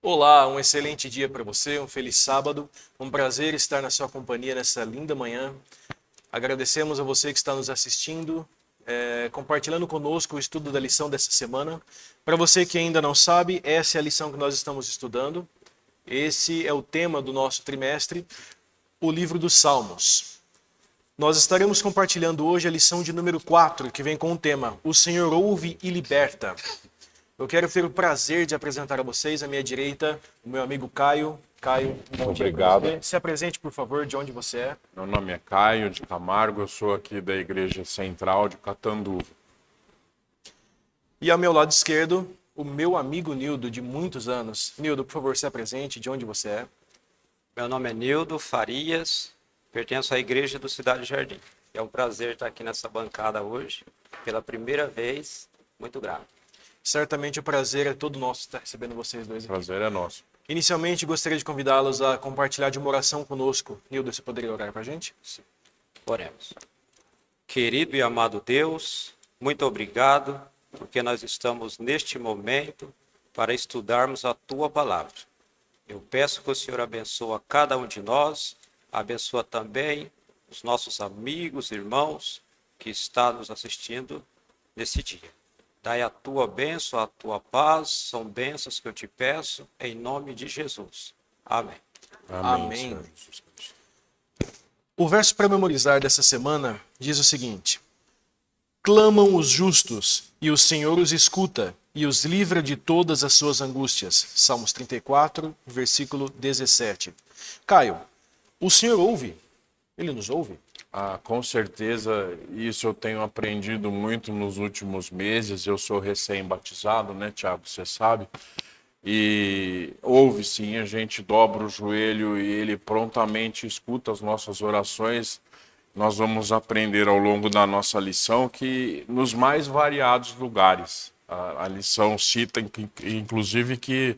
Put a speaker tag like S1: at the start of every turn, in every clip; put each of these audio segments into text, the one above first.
S1: Olá, um excelente dia para você, um feliz sábado. Um prazer estar na sua companhia nessa linda manhã. Agradecemos a você que está nos assistindo, compartilhando conosco o estudo da lição dessa semana. Para você que ainda não sabe, essa é a lição que nós estamos estudando. Esse é o tema do nosso trimestre, o livro dos Salmos. Nós estaremos compartilhando hoje a lição de número 4, que vem com o tema O Senhor ouve e liberta. Eu quero ter o prazer de apresentar a vocês, à minha direita, o meu amigo Caio. Caio, bom dia para
S2: Obrigado.
S1: você. Se apresente, por favor, de onde você é.
S2: Meu nome é Caio de Camargo, eu sou aqui da Igreja Central de Catanduva.
S1: E ao meu lado esquerdo, o meu amigo Nildo, de muitos anos. Nildo, por favor, se apresente, de onde você é.
S3: Meu nome é Nildo Farias, pertenço à Igreja do Cidade Jardim. É um prazer estar aqui nessa bancada hoje, pela primeira vez, muito grato.
S1: Certamente o prazer é todo nosso estar recebendo vocês dois
S2: O
S1: aqui.
S2: prazer é nosso.
S1: Inicialmente, gostaria de convidá-los a compartilhar de uma oração conosco. Nildo, você poderia orar para a gente?
S3: Oremos. Querido e amado Deus, muito obrigado, porque nós estamos neste momento para estudarmos a Tua Palavra. Eu peço que o Senhor abençoe cada um de nós, abençoa também os nossos amigos, irmãos que estão nos assistindo nesse dia. Dai a tua bênção, a tua paz, são bênçãos que eu te peço, em nome de Jesus. Amém.
S1: Amém.
S2: Senhor Jesus Cristo.
S1: O verso para memorizar dessa semana diz o seguinte: Clamam os justos, e o Senhor os escuta, e os livra de todas as suas angústias. Salmos 34, versículo 17. Caio, o Senhor ouve? Ele nos ouve?
S2: Com certeza, isso eu tenho aprendido muito nos últimos meses. Eu sou recém-batizado, né, Tiago? Você sabe. E ouve sim, a gente dobra o joelho e ele prontamente escuta as nossas orações. Nós vamos aprender ao longo da nossa lição que nos mais variados lugares. A lição cita, inclusive, que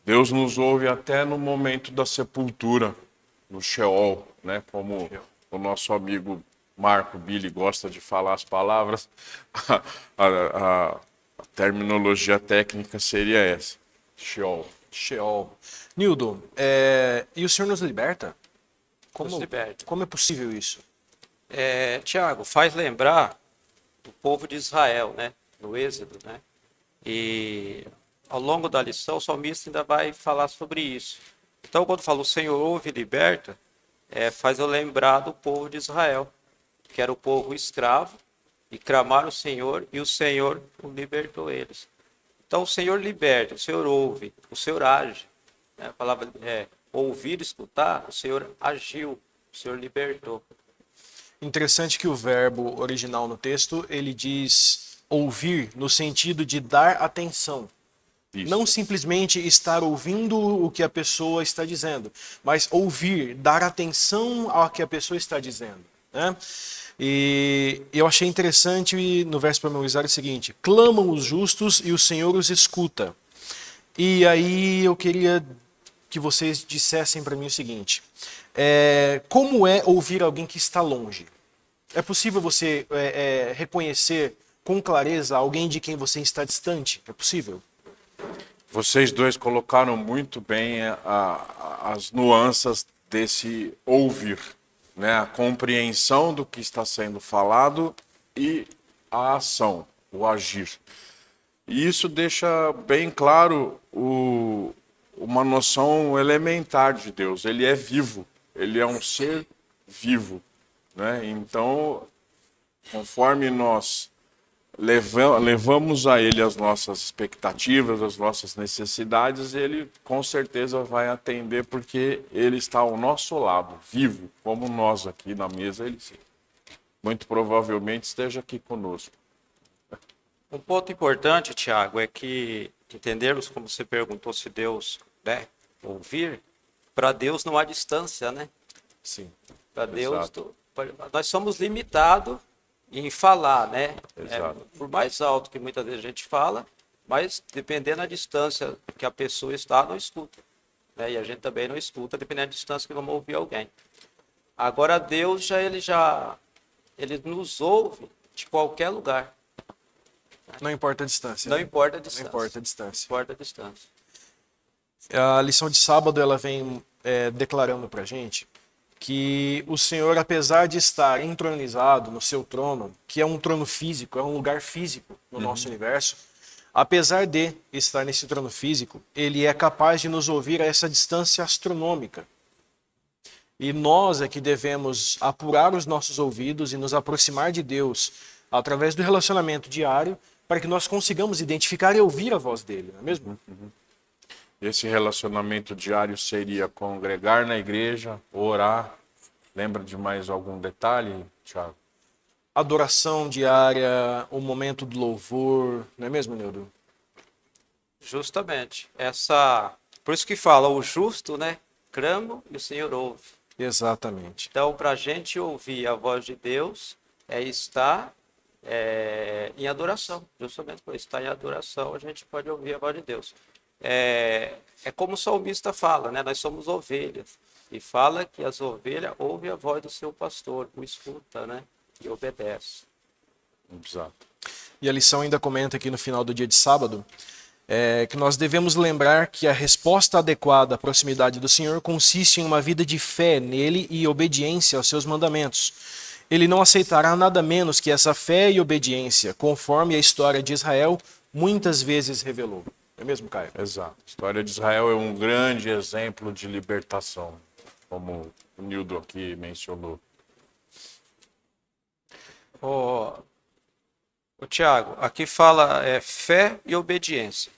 S2: Deus nos ouve até no momento da sepultura, no Sheol, né? Como o nosso amigo Marco Billy gosta de falar as palavras, a terminologia técnica seria essa, Sheol.
S1: Sheol. Nildo, e o Senhor nos liberta?
S3: Nos liberta.
S1: Como é possível isso?
S3: Tiago, faz lembrar o povo de Israel, né? No Êxodo, né? E ao longo da lição, o salmista ainda vai falar sobre isso. Então, quando fala o Senhor ouve e liberta, faz eu lembrar do povo de Israel, que era o povo escravo, e clamaram o Senhor, e o Senhor o libertou eles. Então, o Senhor liberta, o Senhor ouve, o Senhor age. Né? A palavra ouvir, escutar, o Senhor agiu, o Senhor libertou.
S1: Interessante que o verbo original no texto, ele diz ouvir no sentido de dar atenção.
S2: Isso.
S1: Não simplesmente estar ouvindo o que a pessoa está dizendo, mas ouvir, dar atenção ao que a pessoa está dizendo. Né? E eu achei interessante no verso para memorizar o seguinte: clamam os justos e o Senhor os escuta. E aí eu queria que vocês dissessem para mim o seguinte: como é ouvir alguém que está longe? É possível você reconhecer com clareza alguém de quem você está distante? É possível?
S2: Vocês dois colocaram muito bem as nuances desse ouvir, né? A compreensão do que está sendo falado e a ação, o agir. E isso deixa bem claro uma noção elementar de Deus. Ele é vivo, ele é um ser vivo, né? Então, conforme nós levamos a ele as nossas expectativas, as nossas necessidades, ele com certeza vai atender porque ele está ao nosso lado, vivo, como nós aqui na mesa, ele muito provavelmente esteja aqui conosco.
S3: Um ponto importante, Tiago, é que entendermos, como você perguntou, se Deus ouvir, para Deus não há distância, né?
S1: Sim.
S3: Para Deus, nós somos limitados em falar, né? Por mais alto que muitas vezes a gente fala, mas dependendo da distância que a pessoa está, não escuta. Né? E a gente também não escuta, dependendo da distância que vamos ouvir alguém. Agora, Deus, ele nos ouve de qualquer lugar.
S1: Não importa a distância.
S3: Não
S1: né?
S3: importa a distância.
S1: Não importa a distância.
S3: Não importa a distância.
S1: A lição de sábado ela vem declarando para a gente que o Senhor, apesar de estar entronizado no seu trono, que é um trono físico, é um lugar físico no nosso universo, apesar de estar nesse trono físico, ele é capaz de nos ouvir a essa distância astronômica. E nós é que devemos apurar os nossos ouvidos e nos aproximar de Deus através do relacionamento diário para que nós consigamos identificar e ouvir a voz dele, não é mesmo?
S2: Esse relacionamento diário seria congregar na igreja, orar. Lembra de mais algum detalhe, Thiago?
S1: Adoração diária, o momento do louvor, não é mesmo, Neudo?
S3: Justamente. Por isso que fala, o justo, né? Clama e o Senhor ouve.
S1: Exatamente.
S3: Então, para a gente ouvir a voz de Deus, é estar em adoração. Justamente por estar em adoração, a gente pode ouvir a voz de Deus. É como o salmista fala, né? Nós somos ovelhas. E fala que as ovelhas ouvem a voz do seu pastor, o escuta, né? E obedece.
S2: Exato.
S1: E a lição ainda comenta aqui no final do dia de sábado que nós devemos lembrar que a resposta adequada à proximidade do Senhor consiste em uma vida de fé nele e obediência aos seus mandamentos. Ele não aceitará nada menos que essa fé e obediência, conforme a história de Israel muitas vezes revelou. É mesmo, Caio?
S2: Exato. A história de Israel é um grande exemplo de libertação, como o Nildo aqui mencionou.
S3: O Tiago, aqui fala fé e obediência.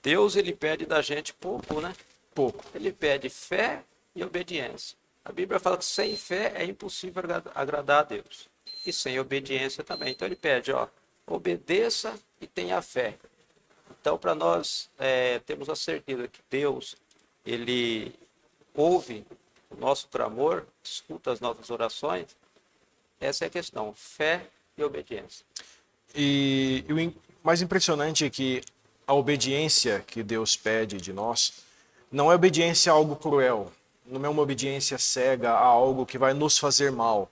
S3: Deus, ele pede da gente pouco, né?
S1: Pouco.
S3: Ele pede fé e obediência. A Bíblia fala que sem fé é impossível agradar a Deus. E sem obediência também. Então ele pede, obedeça e tenha fé. Então, para nós termos a certeza que Deus, ele ouve o nosso clamor, escuta as nossas orações, essa é a questão, fé e obediência.
S1: E o mais impressionante é que a obediência que Deus pede de nós não é obediência a algo cruel, não é uma obediência cega a algo que vai nos fazer mal.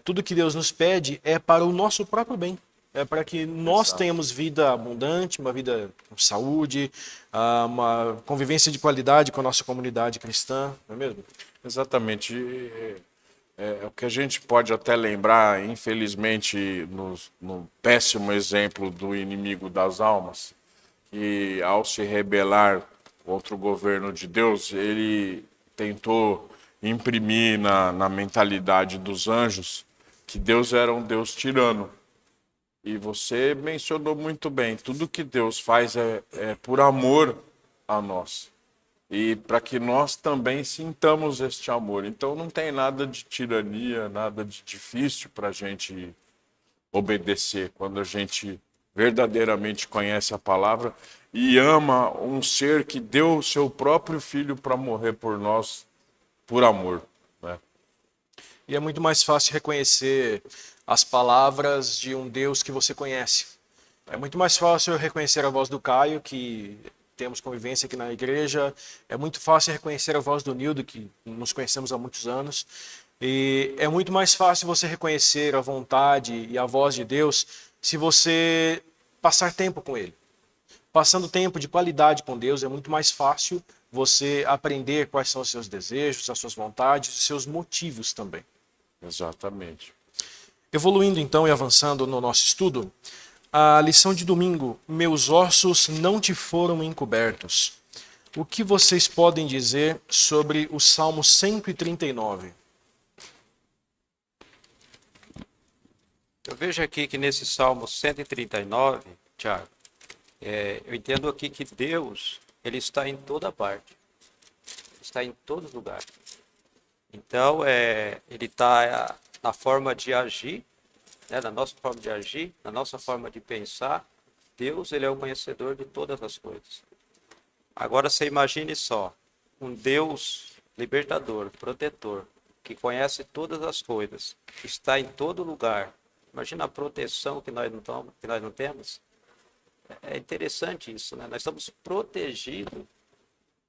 S1: Tudo que Deus nos pede é para o nosso próprio bem. É para que nós tenhamos vida abundante, uma vida com saúde, uma convivência de qualidade com a nossa comunidade cristã, não é mesmo?
S2: Exatamente. O que a gente pode até lembrar, infelizmente, no péssimo exemplo do inimigo das almas, que ao se rebelar contra o governo de Deus, ele tentou imprimir na mentalidade dos anjos que Deus era um Deus tirano. E você mencionou muito bem, tudo que Deus faz é por amor a nós. E para que nós também sintamos este amor. Então não tem nada de tirania, nada de difícil para a gente obedecer. Quando a gente verdadeiramente conhece a palavra e ama um ser que deu o seu próprio filho para morrer por nós, por amor, né?
S1: E é muito mais fácil reconhecer as palavras de um Deus que você conhece. É muito mais fácil reconhecer a voz do Caio, que temos convivência aqui na igreja. É muito fácil reconhecer a voz do Nildo, que nos conhecemos há muitos anos. E é muito mais fácil você reconhecer a vontade e a voz de Deus se você passar tempo com Ele. Passando tempo de qualidade com Deus, é muito mais fácil você aprender quais são os seus desejos, as suas vontades, os seus motivos também.
S2: Exatamente.
S1: Evoluindo então e avançando no nosso estudo, a lição de domingo, meus ossos não te foram encobertos. O que vocês podem dizer sobre o Salmo 139?
S3: Eu vejo aqui que nesse Salmo 139, Tiago, eu entendo aqui que Deus, ele está em toda parte, está em todo lugar. Então, ele está na forma de agir, né, na nossa forma de agir, na nossa forma de pensar. Deus, ele é o conhecedor de todas as coisas. Agora, você imagine só, um Deus libertador, protetor, que conhece todas as coisas, está em todo lugar. Imagina a proteção que nós não temos. É interessante isso, né? Nós estamos protegidos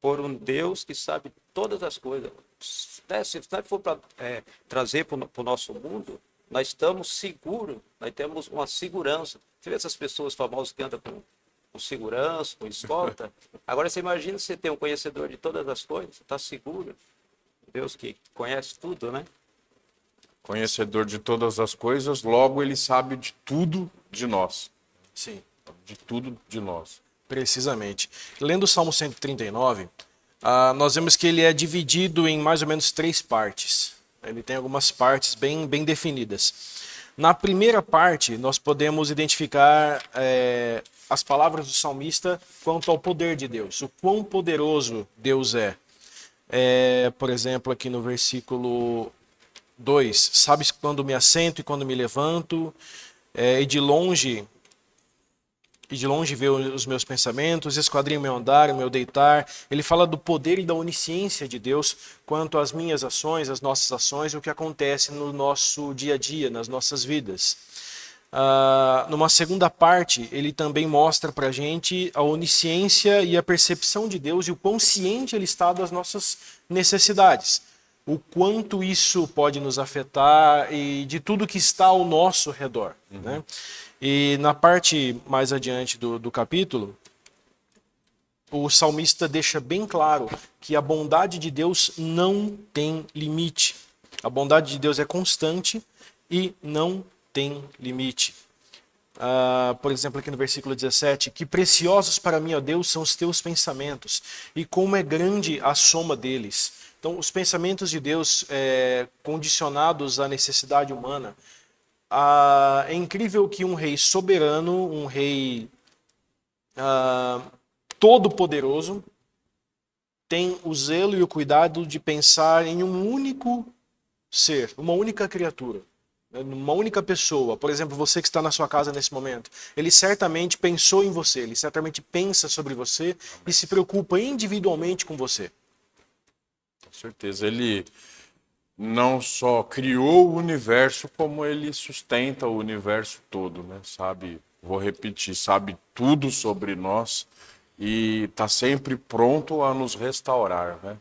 S3: por um Deus que sabe todas as coisas. Se nós for para trazer para o nosso mundo, nós estamos seguros, nós temos uma segurança. Você vê essas pessoas famosas que andam com segurança, com escolta. Agora você imagina você ter um conhecedor de todas as coisas, está seguro, Deus que conhece tudo, né?
S2: Conhecedor de todas as coisas, logo ele sabe de tudo de nós.
S1: Sim,
S2: De tudo de nós.
S1: precisamente. Lendo o Salmo 139, nós vemos que ele é dividido em mais ou menos 3 partes. Ele tem algumas partes bem definidas. Na primeira parte, nós podemos identificar as palavras do salmista quanto ao poder de Deus, o quão poderoso Deus é. Por exemplo, aqui no versículo 2, sabes quando me assento e quando me levanto, e de longe vê os meus pensamentos, esquadrinha o meu andar, o meu deitar. Ele fala do poder e da onisciência de Deus quanto às minhas ações, às nossas ações, o que acontece no nosso dia a dia, nas nossas vidas. Numa segunda parte, ele também mostra para a gente a onisciência e a percepção de Deus e o quão ciente ele está das nossas necessidades. O quanto isso pode nos afetar e de tudo que está ao nosso redor, né? E na parte mais adiante do capítulo, o salmista deixa bem claro que a bondade de Deus não tem limite. A bondade de Deus é constante e não tem limite. Por exemplo, aqui no versículo 17, que preciosos para mim, ó Deus, são os teus pensamentos, e como é grande a soma deles. Então, os pensamentos de Deus condicionados à necessidade humana. É incrível que um rei soberano, um rei todo-poderoso, tem o zelo e o cuidado de pensar em um único ser, uma única criatura, uma única pessoa. Por exemplo, você que está na sua casa nesse momento, ele certamente pensou em você, ele certamente pensa sobre você e se preocupa individualmente com você.
S2: Com certeza. Ele não só criou o universo, como ele sustenta o universo todo, né? Sabe, vou repetir, sabe tudo sobre nós e está sempre pronto a nos restaurar, né?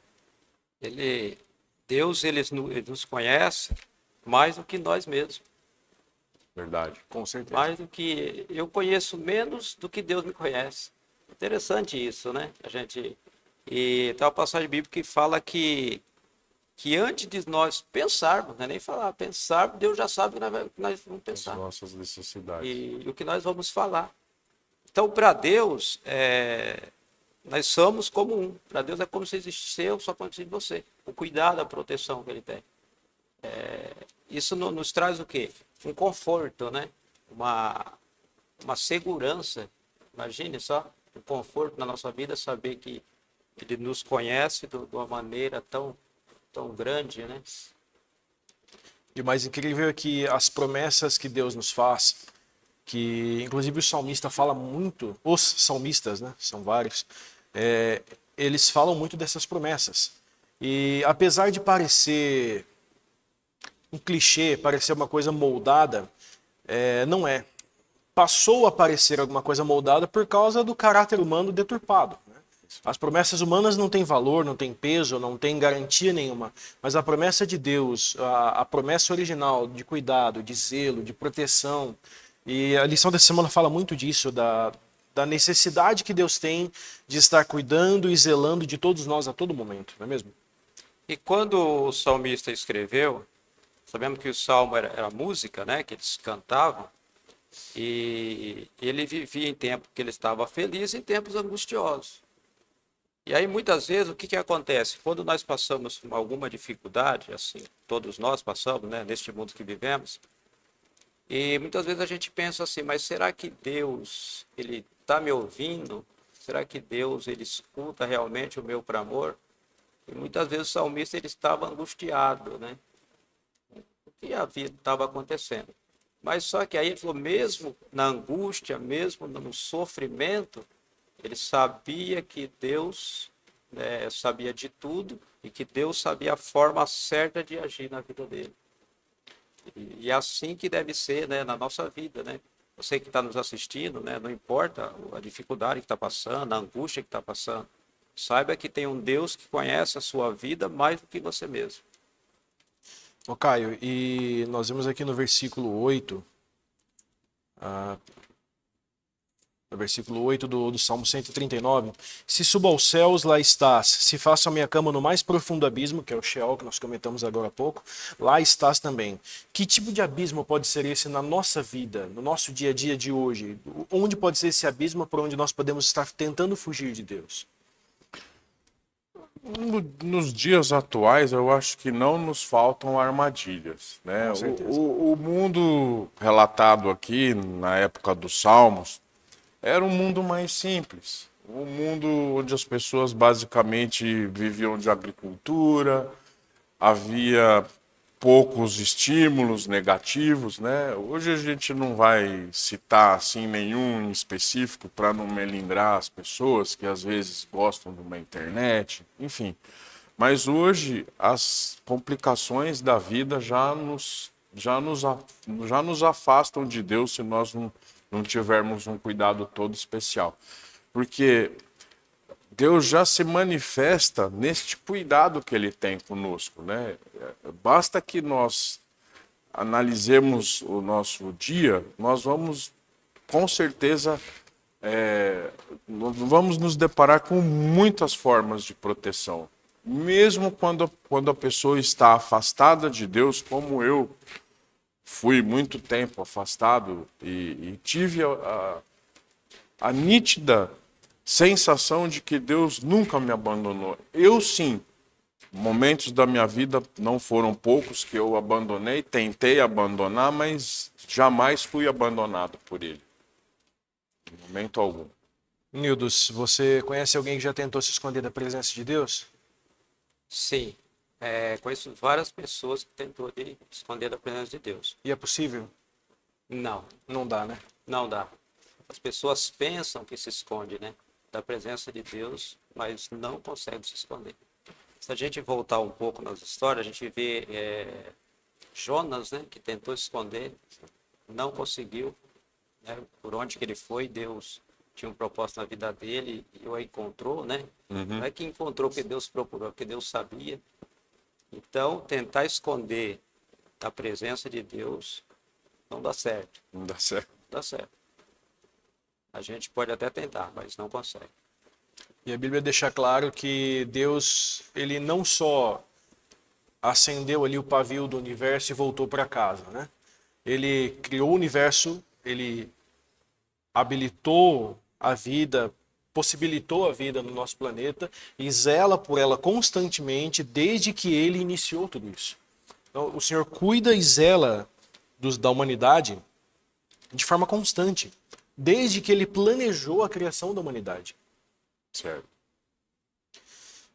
S3: Deus, ele nos conhece mais do que nós mesmos.
S2: Verdade.
S1: Com certeza.
S3: Mais do que eu conheço menos do que Deus me conhece. Interessante isso, né? E tem uma passagem bíblica que fala que antes de nós pensarmos, não é nem falar, pensar, Deus já sabe o que nós vamos
S2: As
S3: pensar
S2: nossas necessidades.
S3: e o que nós vamos falar. Então, para Deus, nós somos como um. Para Deus é como se existisse eu, só como se existisse você. O cuidado, a proteção que Ele tem. Isso nos traz o quê? Um conforto, né? Uma segurança. Imagine só, o conforto na nossa vida, saber que Ele nos conhece de uma maneira tão grande, né?
S1: E o mais incrível é que as promessas que Deus nos faz, que inclusive o salmista fala muito, os salmistas, né, são vários, eles falam muito dessas promessas. E apesar de parecer um clichê, parecer uma coisa moldada, não é. Passou a parecer alguma coisa moldada por causa do caráter humano deturpado, né? As promessas humanas não têm valor, não têm peso, não têm garantia nenhuma. Mas a promessa de Deus, a promessa original de cuidado, de zelo, de proteção. E a lição dessa semana fala muito disso, da necessidade que Deus tem de estar cuidando e zelando de todos nós a todo momento, não é mesmo?
S3: E quando o salmista escreveu, sabemos que o salmo era música, né, que eles cantavam, e ele vivia em tempos que ele estava feliz e em tempos angustiosos. E aí, muitas vezes, o que acontece? Quando nós passamos por alguma dificuldade, assim, todos nós passamos, né, neste mundo que vivemos, e muitas vezes a gente pensa assim, mas será que Deus, ele está me ouvindo? Será que Deus, ele escuta realmente o meu clamor? E muitas vezes o salmista, ele estava angustiado, né? O que havia estava acontecendo? Mas só que aí ele falou, mesmo na angústia, mesmo no sofrimento, ele sabia que Deus sabia de tudo e que Deus sabia a forma certa de agir na vida dele. E é assim que deve ser, né, na nossa vida, né? Você que está nos assistindo, né, não importa a dificuldade que está passando, a angústia que está passando, saiba que tem um Deus que conhece a sua vida mais do que você mesmo.
S1: Ô Caio, e nós vemos aqui no versículo 8, no versículo 8 do Salmo 139. Se subo aos céus, lá estás. Se faço a minha cama no mais profundo abismo, que é o Sheol, que nós comentamos agora há pouco, lá estás também. Que tipo de abismo pode ser esse na nossa vida, no nosso dia a dia de hoje? Onde pode ser esse abismo por onde nós podemos estar tentando fugir de Deus?
S2: Nos dias atuais, eu acho que não nos faltam armadilhas, né?
S1: Com certeza.
S2: O mundo relatado aqui na época dos Salmos era um mundo mais simples, um mundo onde as pessoas basicamente viviam de agricultura, havia poucos estímulos negativos, né? Hoje a gente não vai citar assim nenhum em específico para não melindrar as pessoas que às vezes gostam de uma internet, enfim. Mas hoje as complicações da vida já nos afastam de Deus se nós não tivermos um cuidado todo especial. Porque Deus já se manifesta neste cuidado que Ele tem conosco, né? Basta que nós analisemos o nosso dia, nós vamos, com certeza, vamos nos deparar com muitas formas de proteção. Mesmo quando a pessoa está afastada de Deus, como eu fui muito tempo afastado e tive a nítida sensação de que Deus nunca me abandonou. Eu sim, momentos da minha vida, não foram poucos que eu abandonei, tentei abandonar, mas jamais fui abandonado por Ele. Em momento algum.
S1: Nildos, você conhece alguém que já tentou se esconder da presença de Deus?
S3: Sim, conheço várias pessoas que tentou de esconder da presença de Deus.
S1: E é possível?
S3: Não,
S1: Não dá, né?
S3: não dá. As pessoas pensam que se esconde, né, da presença de Deus, mas não conseguem se esconder. Se a gente voltar um pouco nas histórias, a gente vê Jonas, né, que tentou se esconder, não conseguiu, né, por onde que ele foi, Deus tinha um propósito na vida dele e o encontrou, né? Não é que encontrou porque Deus procurou, porque Deus sabia. Então, tentar esconder da presença de Deus não dá certo.
S2: Não dá certo.
S3: Não dá certo. A gente pode até tentar, mas não consegue.
S1: E a Bíblia deixa claro que Deus, ele não só acendeu ali o pavio do universo e voltou para casa, né? Ele criou o universo, ele habilitou a vida, possibilitou a vida no nosso planeta e zela por ela constantemente desde que ele iniciou tudo isso. Então, o Senhor cuida e zela da humanidade de forma constante, desde que ele planejou a criação da humanidade.
S2: Certo.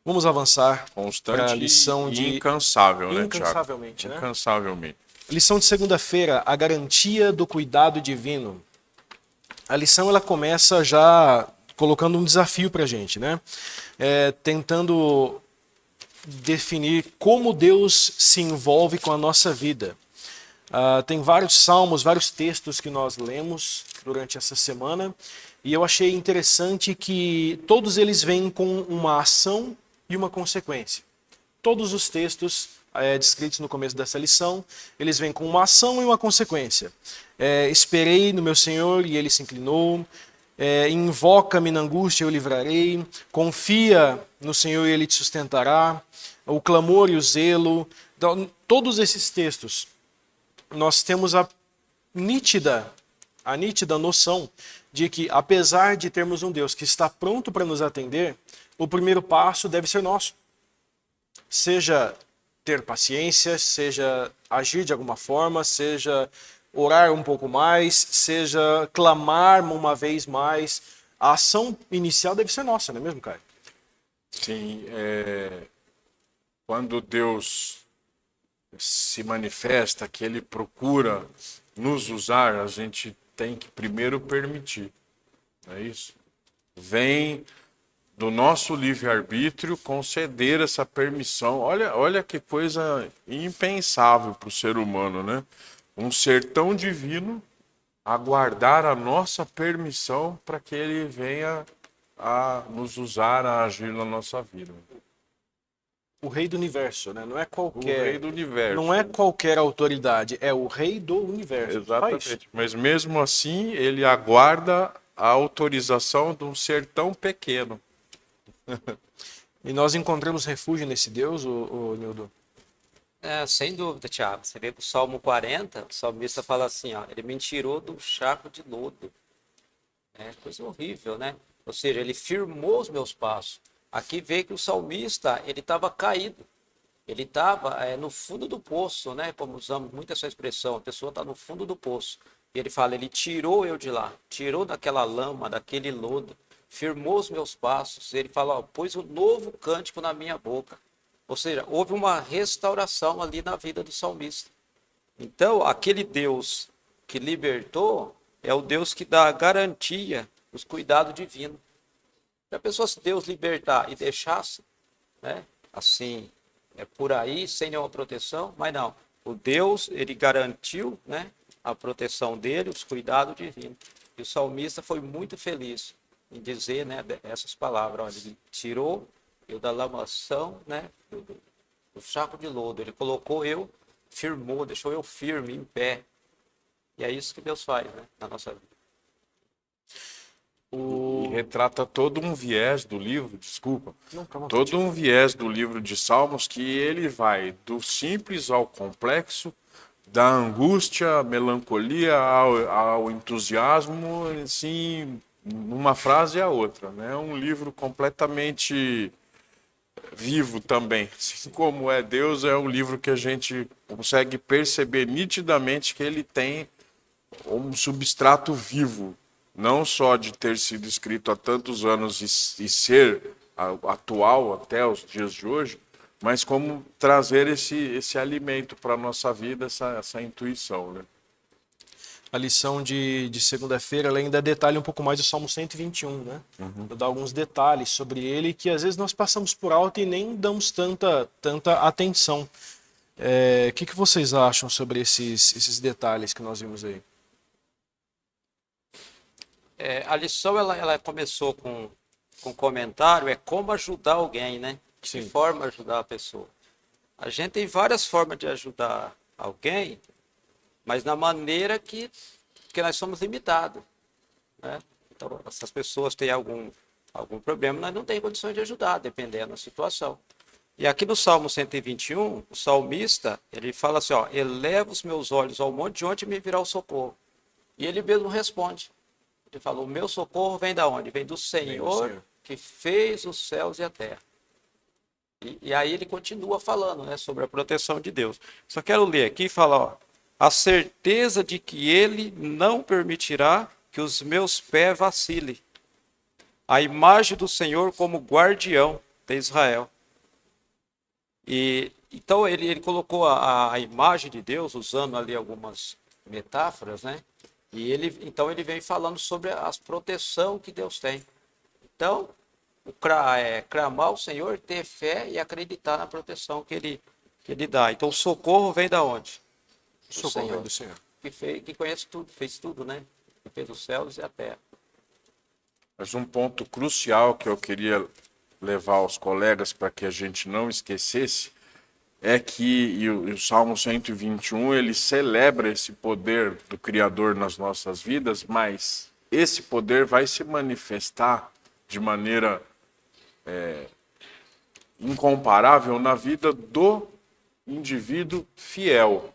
S1: Vamos avançar para a
S2: Constante
S1: lição
S2: e
S1: de...
S2: incansável, né, Tiago?
S1: Incansavelmente, né?
S2: Incansavelmente.
S1: Lição de segunda-feira, a garantia do cuidado divino. A lição ela começa já colocando um desafio para a gente, né? Tentando definir como Deus se envolve com a nossa vida. Tem vários salmos, vários textos que nós lemos durante essa semana e eu achei interessante que todos eles vêm com uma ação e uma consequência. Todos os textos descritos no começo dessa lição, eles vêm com uma ação e uma consequência. Esperei no meu Senhor e ele se inclinou. Invoca-me na angústia, eu livrarei. Confia no Senhor e ele te sustentará. O clamor e o zelo. Então, todos esses textos, nós temos a nítida noção de que, apesar de termos um Deus que está pronto para nos atender, o primeiro passo deve ser nosso. Seja ter paciência, seja agir de alguma forma, seja orar um pouco mais, seja clamar uma vez mais. A ação inicial deve ser nossa, não é mesmo, Caio?
S2: Sim, quando Deus se manifesta, que Ele procura nos usar, a gente tem que primeiro permitir, não é isso? Vem do nosso livre-arbítrio conceder essa permissão. Olha que coisa impensável para o ser humano, né? Um ser tão divino aguardar a nossa permissão para que Ele venha a nos usar, a agir na nossa vida.
S1: O rei do universo, né? Não é
S2: O
S1: qualquer,
S2: rei do universo.
S1: não é qualquer autoridade, é o rei do universo. Só isso.
S2: Exatamente. Mas mesmo assim, ele aguarda a autorização de um ser tão pequeno.
S1: E nós encontramos refúgio nesse Deus, Nildo?
S3: Sem dúvida, Tiago. Você vê que o Salmo 40, o salmista fala assim, ó, ele me tirou do charco de lodo. É coisa horrível, né? Ou seja, ele firmou os meus passos. Aqui vê que o salmista, ele estava caído. Ele estava no fundo do poço, né? Como usamos muito essa expressão, a pessoa está no fundo do poço. E ele fala, ele tirou eu de lá, tirou daquela lama, daquele lodo, firmou os meus passos. Ele fala, ó, pôs um novo cântico na minha boca. Ou seja, houve uma restauração ali na vida do salmista. Então, aquele Deus que libertou é o Deus que dá garantia, os cuidados divinos. Se a pessoa, se Deus libertar e deixasse, né, assim, por aí, sem nenhuma proteção, mas não. O Deus, ele garantiu, né, a proteção dele, os cuidados divinos. E o salmista foi muito feliz em dizer, né, essas palavras. Olha, ele tirou eu da lamação, né, do saco de lodo. Ele colocou eu, firmou, deixou eu firme, em pé. E é isso que Deus faz, né, na nossa vida.
S2: E retrata todo um viés do livro, desculpa,
S1: Não, calma,
S2: todo um viés do livro de Salmos que ele vai do simples ao complexo, da angústia, melancolia ao entusiasmo, assim, numa frase a outra, né? É um livro completamente vivo também. Assim como é Deus, é um livro que a gente consegue perceber nitidamente que ele tem um substrato vivo, não só de ter sido escrito há tantos anos e ser atual até os dias de hoje, mas como trazer esse alimento para a nossa vida, essa intuição, né?
S1: A lição de segunda-feira ela ainda detalha um pouco mais o Salmo 121, né? Dá alguns detalhes sobre ele que às vezes nós passamos por alto e nem damos tanta atenção. O que vocês acham sobre esses detalhes que nós vimos aí?
S3: A lição ela começou com um comentário, como ajudar alguém, né? De que
S1: Sim.
S3: forma ajudar a pessoa. A gente tem várias formas de ajudar alguém, mas na maneira que nós somos limitados, né? Então, essas pessoas têm algum problema, nós não temos condições de ajudar, dependendo da situação. E aqui no Salmo 121, o salmista, ele fala assim, ó, eleva os meus olhos ao monte, de onde me virá o socorro? E ele mesmo responde. Ele fala, o meu socorro vem da onde? Vem do Senhor, que fez os céus e a terra. E aí ele continua falando, né, sobre a proteção de Deus. Só quero ler aqui e falar, ó, a certeza de que ele não permitirá que os meus pés vacilem. A imagem do Senhor como guardião de Israel. E então ele colocou a imagem de Deus, usando ali algumas metáforas, né? E então ele vem falando sobre a proteção que Deus tem. Então, clamar ao Senhor, ter fé e acreditar na proteção que ele dá. Então, o socorro vem da onde?
S1: O socorro vem do Senhor.
S3: Que conhece tudo, fez tudo, né? Que fez os céus e a terra.
S2: Mas um ponto crucial que eu queria levar aos colegas para que a gente não esquecesse é que o Salmo 121 ele celebra esse poder do Criador nas nossas vidas, mas esse poder vai se manifestar de maneira incomparável na vida do indivíduo fiel.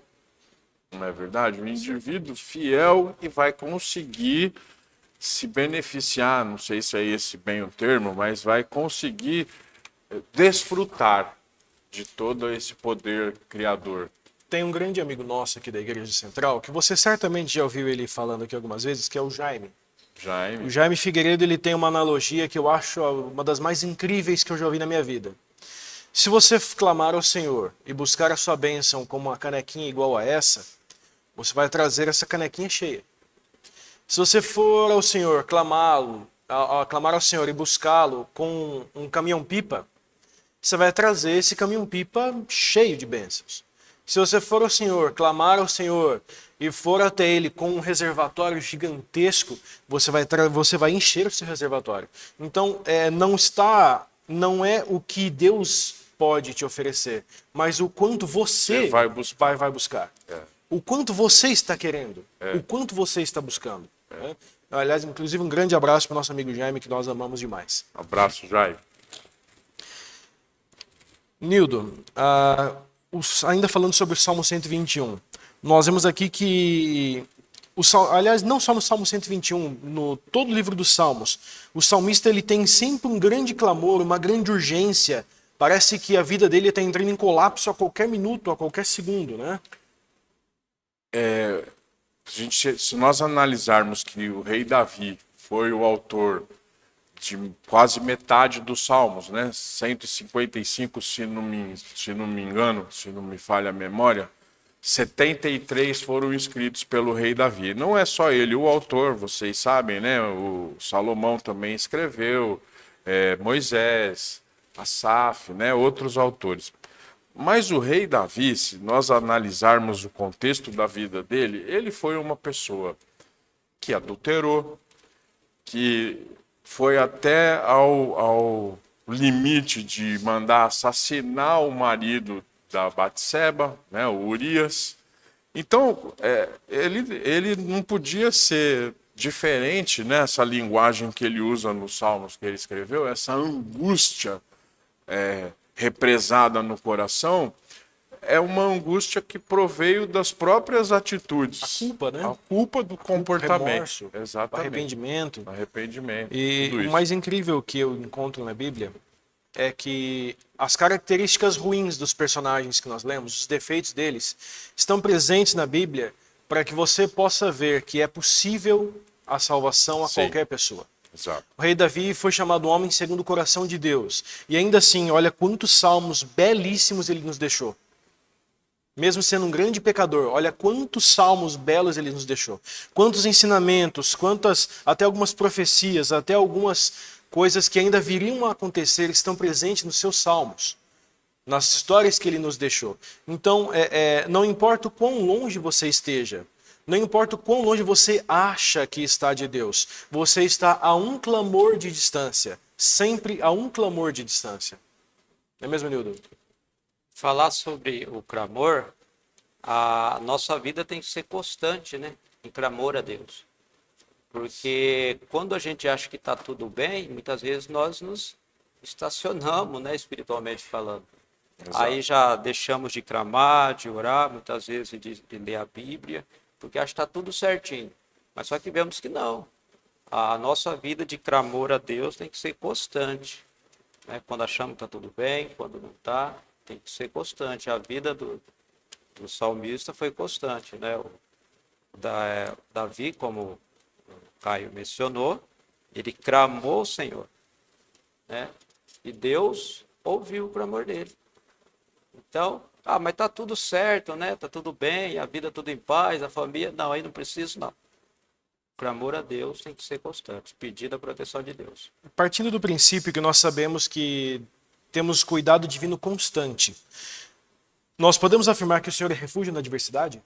S2: Não é verdade? O indivíduo fiel e vai conseguir se beneficiar, não sei se é esse bem o termo, mas vai conseguir desfrutar de todo esse poder criador.
S1: Tem um grande amigo nosso aqui da Igreja Central, que você certamente já ouviu ele falando aqui algumas vezes, que é o Jaime.
S2: Jaime.
S1: O Jaime Figueiredo ele tem uma analogia que eu acho uma das mais incríveis que eu já ouvi na minha vida. Se você clamar ao Senhor e buscar a sua bênção com uma canequinha igual a essa, você vai trazer essa canequinha cheia. Se você for ao Senhor clamar ao Senhor e buscá-lo com um caminhão-pipa, você vai trazer esse caminhão-pipa cheio de bênçãos. Se você for ao Senhor, clamar ao Senhor e for até Ele com um reservatório gigantesco, você vai encher o seu reservatório. Então, não é o que Deus pode te oferecer, mas o quanto você vai buscar. O quanto você está querendo, o quanto você está buscando. Né? Aliás, inclusive um grande abraço para o nosso amigo Jaime, que nós amamos demais.
S2: Abraço, Jair.
S1: Nildo, ainda falando sobre o Salmo 121, nós vemos aqui que, aliás, não só no Salmo 121, no todo o livro dos Salmos, o salmista ele tem sempre um grande clamor, uma grande urgência. Parece que a vida dele está entrando em colapso a qualquer minuto, a qualquer segundo, né?
S2: Se nós analisarmos que o rei Davi foi o autor de quase metade dos Salmos, né? 155, se não me engano, se não me falha a memória, 73 foram escritos pelo rei Davi. Não é só ele o autor, vocês sabem, né? O Salomão também escreveu, Moisés, Asaf, né? Outros autores. Mas o rei Davi, se nós analisarmos o contexto da vida dele, ele foi uma pessoa que adulterou, que foi até ao limite de mandar assassinar o marido da Batseba, né, o Urias. Então, ele não podia ser diferente nessa linguagem que ele usa nos Salmos que ele escreveu, essa angústia represada no coração, é uma angústia que proveio das próprias atitudes.
S1: A culpa, né?
S2: A culpa do comportamento.
S1: Remorso,
S2: exatamente.
S1: arrependimento.
S2: Arrependimento.
S1: E
S2: tudo
S1: o
S2: isso.
S1: mais incrível que eu encontro na Bíblia é que as características ruins dos personagens que nós lemos, os defeitos deles, estão presentes na Bíblia para que você possa ver que é possível a salvação a
S2: Sim.
S1: qualquer pessoa.
S2: Exato.
S1: O rei Davi foi chamado homem segundo o coração de Deus. E ainda assim, olha quantos salmos belíssimos ele nos deixou. Mesmo sendo um grande pecador, olha quantos salmos belos ele nos deixou. Quantos ensinamentos, até algumas profecias, até algumas coisas que ainda viriam a acontecer estão presentes nos seus salmos, nas histórias que ele nos deixou. Então, não importa o quão longe você esteja, não importa o quão longe você acha que está de Deus, você está a um clamor de distância, sempre a um clamor de distância. Não é mesmo, Nildo?
S3: Falar sobre o clamor, a nossa vida tem que ser constante, né? Em clamor a Deus. Porque quando a gente acha que está tudo bem, muitas vezes nós nos estacionamos, né? Espiritualmente falando.
S2: Exato.
S3: Aí já deixamos de clamar, de orar, muitas vezes de ler a Bíblia, porque acha que está tudo certinho. Mas só que vemos que não. A nossa vida de clamor a Deus tem que ser constante. Né? Quando achamos que está tudo bem, quando não está, tem que ser constante. A vida do salmista foi constante. Né? Davi, como o Caio mencionou, ele clamou ao Senhor. Né? E Deus ouviu o clamor dele. Então, mas tá tudo certo, né? Tá tudo bem, a vida tudo em paz, a família... Não, aí não preciso, não. O clamor a Deus tem que ser constante, pedir a proteção de Deus.
S1: Partindo do princípio que nós sabemos que temos cuidado divino constante, nós podemos afirmar que o Senhor é refúgio na adversidade?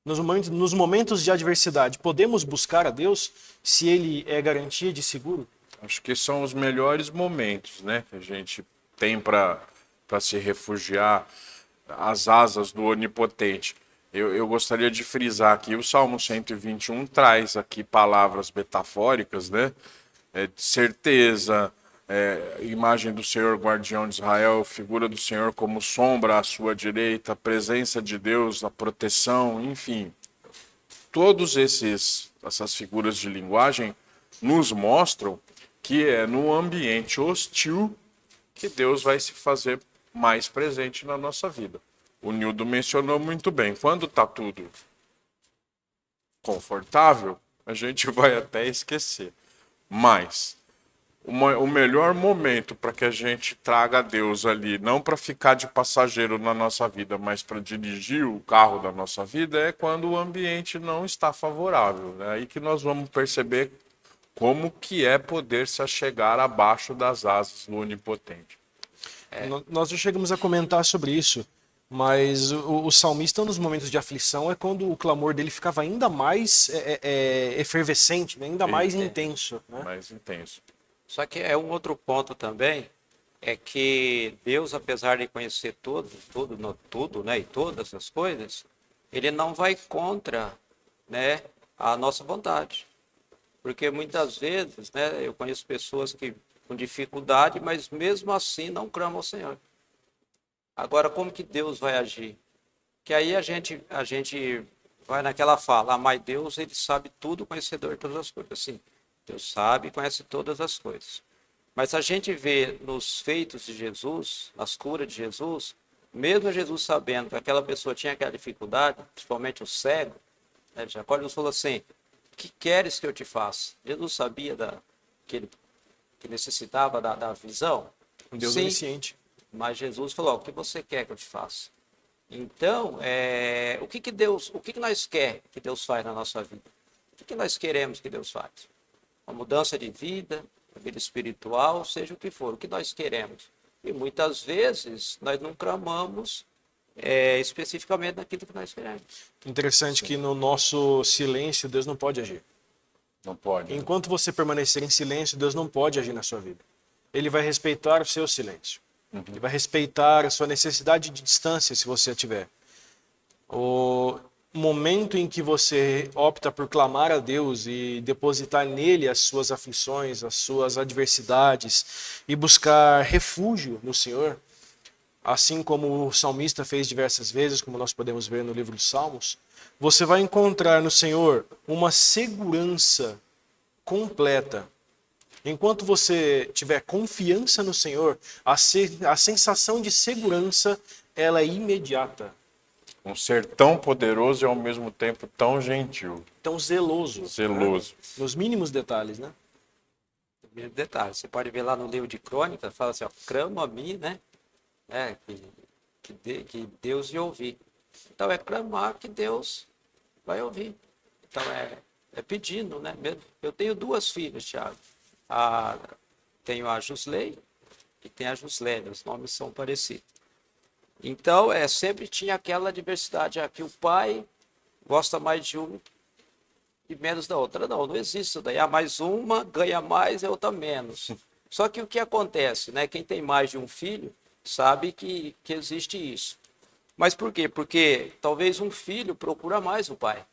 S1: Nos momentos de adversidade, podemos buscar a Deus se Ele é garantia de seguro?
S2: Acho que são os melhores momentos, né, que a gente tem para se refugiar às asas do Onipotente. Eu gostaria de frisar aqui, o Salmo 121 traz aqui palavras metafóricas, né? De certeza, imagem do Senhor guardião de Israel, figura do Senhor como sombra à sua direita, presença de Deus, a proteção, enfim. Todas essas figuras de linguagem nos mostram que é no ambiente hostil que Deus vai se fazer mais presente na nossa vida. O Nildo mencionou muito bem, quando está tudo confortável, a gente vai até esquecer. Mas o melhor momento para que a gente traga a Deus ali, não para ficar de passageiro na nossa vida, mas para dirigir o carro da nossa vida, é quando o ambiente não está favorável. É aí que nós vamos perceber como que é poder se achegar abaixo das asas do Onipotente.
S1: Nós já chegamos a comentar sobre isso, mas o salmista, nos momentos de aflição, é quando o clamor dele ficava ainda mais efervescente, né? Ainda mais intenso. Né?
S2: Mais intenso.
S3: Só que é um outro ponto também, é que Deus, apesar de conhecer tudo, né, e todas as coisas, ele não vai contra, né, a nossa vontade. Porque muitas vezes, né, eu conheço pessoas que com dificuldade, mas mesmo assim não clamam ao Senhor. Agora, como que Deus vai agir? Que aí a gente vai naquela fala, mas Deus, ele sabe tudo, conhecedor de todas as coisas. Sim, Deus sabe e conhece todas as coisas. Mas a gente vê nos feitos de Jesus, nas curas de Jesus, mesmo Jesus sabendo que aquela pessoa tinha aquela dificuldade, principalmente o cego, né, Jacó falou assim, que queres que eu te faça? Jesus sabia que ele que necessitava da visão?
S1: Um Deus
S3: Sim,
S1: onisciente.
S3: mas Jesus falou, o que você quer que eu te faça? Então, o que nós quer que Deus faz na nossa vida? O que nós queremos que Deus faz? Uma mudança de vida, vida espiritual, seja o que for, o que nós queremos. E muitas vezes nós não clamamos especificamente naquilo que nós queremos.
S1: Interessante que no nosso silêncio Deus não pode agir.
S2: Não pode. Né?
S1: Enquanto você permanecer em silêncio, Deus não pode agir na sua vida. Ele vai respeitar o seu silêncio. Ele vai respeitar a sua necessidade de distância, se você a tiver. O momento em que você opta por clamar a Deus e depositar nele as suas aflições, as suas adversidades e buscar refúgio no Senhor, assim como o salmista fez diversas vezes, como nós podemos ver no livro dos Salmos, você vai encontrar no Senhor uma segurança completa. Enquanto você tiver confiança no Senhor, a sensação de segurança ela é imediata.
S2: Um ser tão poderoso e ao mesmo tempo tão gentil.
S1: Tão zeloso.
S2: Zeloso.
S1: Né? Nos mínimos detalhes, né?
S3: Detalhe, você pode ver lá no livro de Crônicas, fala assim, ó, clama a mim, né? Que Deus lhe ouvir. Então é clamar que Deus vai ouvir. Então é pedindo, né? Eu tenho duas filhas, Thiago. Tenho a Jusley e tem a Juslene, os nomes são parecidos. Então, sempre tinha aquela diversidade, que o pai gosta mais de um e menos da outra. Não existe isso daí. Mais uma ganha mais e a outra menos. Só que o que acontece, né? Quem tem mais de um filho sabe que existe isso. Mas por quê? Porque talvez um filho procura mais o pai,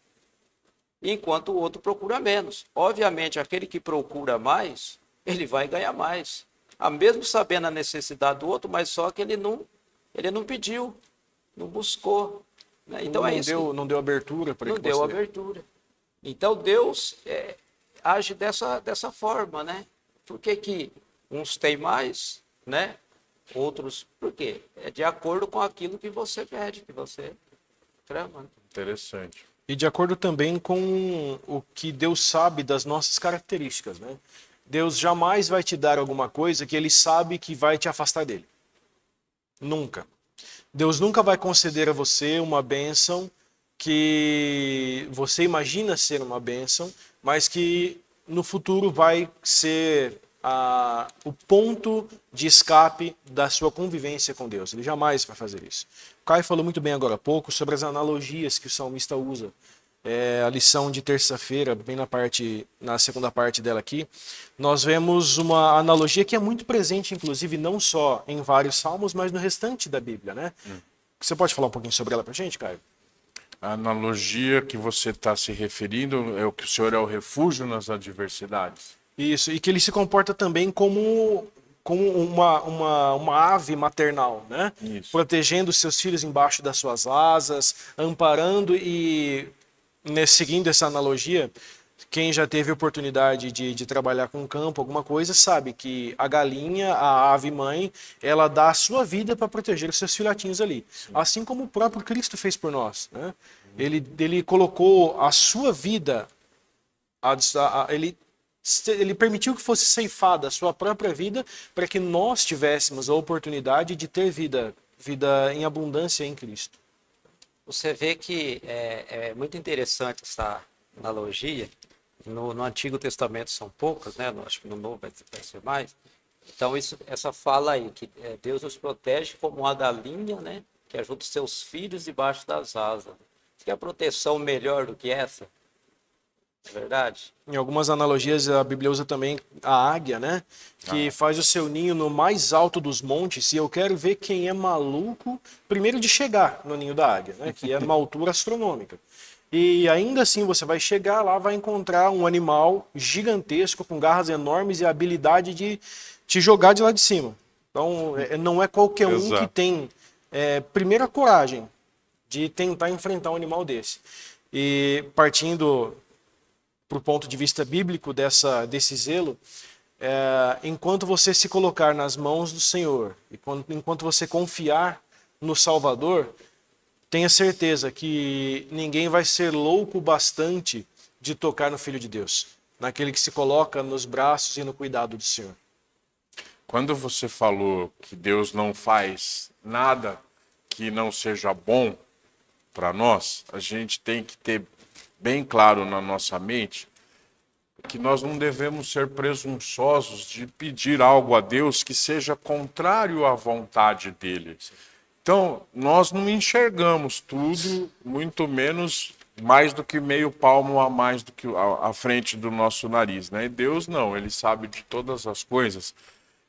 S3: enquanto o outro procura menos. Obviamente, aquele que procura mais, ele vai ganhar mais. Mesmo sabendo a necessidade do outro, mas só que ele não pediu, não buscou. Né? Então
S1: não deu abertura para ele.
S3: Não deu abertura. Então Deus age dessa forma, né? Por que uns têm mais, né? Outros, por quê? É de acordo com aquilo que você pede, que você clama. Né?
S2: Interessante.
S1: E de acordo também com o que Deus sabe das nossas características, né? Deus jamais vai te dar alguma coisa que ele sabe que vai te afastar dele. Nunca. Deus nunca vai conceder a você uma bênção que você imagina ser uma bênção, mas que no futuro vai ser o ponto de escape da sua convivência com Deus. Ele jamais vai fazer isso. O Caio falou muito bem agora há pouco sobre as analogias que o salmista usa. A lição de terça-feira, bem na segunda parte dela aqui, nós vemos uma analogia que é muito presente, inclusive, não só em vários salmos, mas no restante da Bíblia, né? Você pode falar um pouquinho sobre ela pra gente, Caio?
S2: A analogia que você está se referindo é o que o Senhor é o refúgio nas adversidades.
S1: Isso, e que ele se comporta também como uma ave maternal, né?
S2: Isso.
S1: Protegendo seus filhos embaixo das suas asas, amparando e, seguindo essa analogia, quem já teve oportunidade de trabalhar com campo, alguma coisa, sabe que a galinha, a ave mãe, ela dá a sua vida para proteger os seus filhotinhos ali. Sim. Assim como o próprio Cristo fez por nós, né? Ele colocou a sua vida, ele permitiu que fosse ceifada a sua própria vida para que nós tivéssemos a oportunidade de ter vida em abundância em Cristo.
S3: Você vê que é muito interessante essa analogia. No Antigo Testamento são poucas, né? Acho que no Novo vai ser mais. Então, essa fala aí, que Deus nos protege como uma galinha, né? Que ajuda os seus filhos debaixo das asas. Quer proteção melhor do que essa? É verdade?
S1: Em algumas analogias, a Bíblia usa também a águia, né? Que faz o seu ninho no mais alto dos montes. E eu quero ver quem é maluco, primeiro de chegar no ninho da águia, né? Que é numa altura astronômica. E ainda assim você vai chegar lá, vai encontrar um animal gigantesco com garras enormes e a habilidade de te jogar de lá de cima. Então não é qualquer um que
S2: Exato.
S1: tem primeiro a coragem de tentar enfrentar um animal desse. E partindo para o ponto de vista bíblico desse zelo, enquanto você se colocar nas mãos do Senhor, e enquanto você confiar no Salvador, tenha certeza que ninguém vai ser louco bastante de tocar no Filho de Deus, naquele que se coloca nos braços e no cuidado do Senhor.
S2: Quando você falou que Deus não faz nada que não seja bom para nós, a gente tem que ter bem claro na nossa mente que nós não devemos ser presunçosos de pedir algo a Deus que seja contrário à vontade dele. Então, nós não enxergamos tudo, muito menos mais do que meio palmo a mais do que à frente do nosso nariz, né? E Deus não, ele sabe de todas as coisas.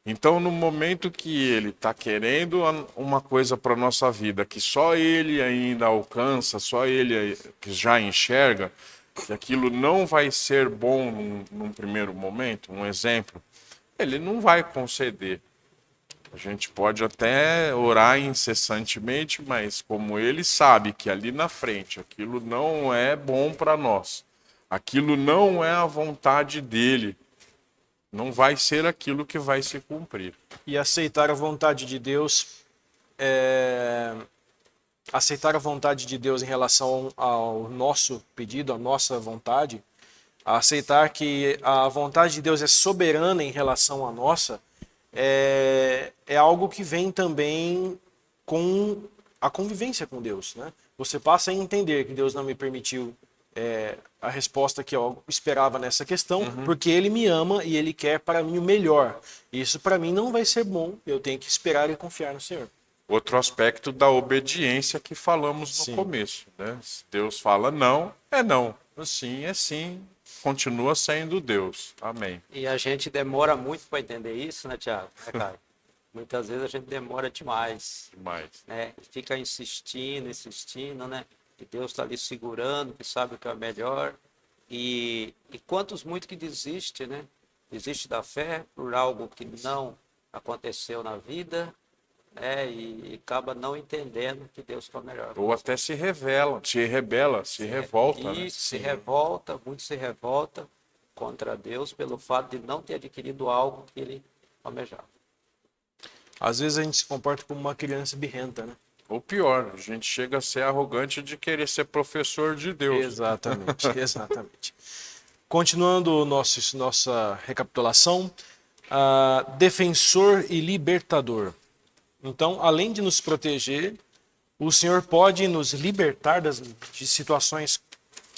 S2: Então, no momento que ele está querendo uma coisa para a nossa vida, que só ele ainda alcança, só ele que já enxerga, que aquilo não vai ser bom num primeiro momento, um exemplo, ele não vai conceder. A gente pode até orar incessantemente, mas como ele sabe que ali na frente aquilo não é bom para nós, aquilo não é a vontade dele, não vai ser aquilo que vai se cumprir.
S1: E aceitar a vontade de Deus, aceitar a vontade de Deus em relação ao nosso pedido, à nossa vontade, aceitar que a vontade de Deus é soberana em relação à nossa, é algo que vem também com a convivência com Deus, né? Você passa a entender que Deus não me permitiu a resposta que eu esperava nessa questão, porque Ele me ama e Ele quer para mim o melhor. Isso para mim não vai ser bom, eu tenho que esperar e confiar no Senhor.
S2: Outro aspecto da obediência que falamos no
S1: Sim.
S2: começo, né? Se Deus fala não, é não. Sim, é sim. Continua sendo Deus. Amém.
S3: E a gente demora muito para entender isso, né, Tiago? Caio? Muitas vezes a gente demora demais,
S2: Demais.
S3: né? Fica insistindo, né? Que Deus está ali segurando, que sabe o que é o melhor. E quantos muito que desiste, né? Desiste da fé por algo que não aconteceu na vida, né? E acaba não entendendo que Deus quer o melhor.
S2: Ou até se rebela, se revolta, né?
S3: Isso, se revolta, muito se revolta contra Deus pelo fato de não ter adquirido algo que ele almejava.
S1: Às vezes a gente se comporta como uma criança birrenta, né?
S2: Ou pior, a gente chega a ser arrogante de querer ser professor de Deus.
S1: Exatamente, exatamente. Continuando nossa recapitulação, defensor e libertador. Então, além de nos proteger, o Senhor pode nos libertar de situações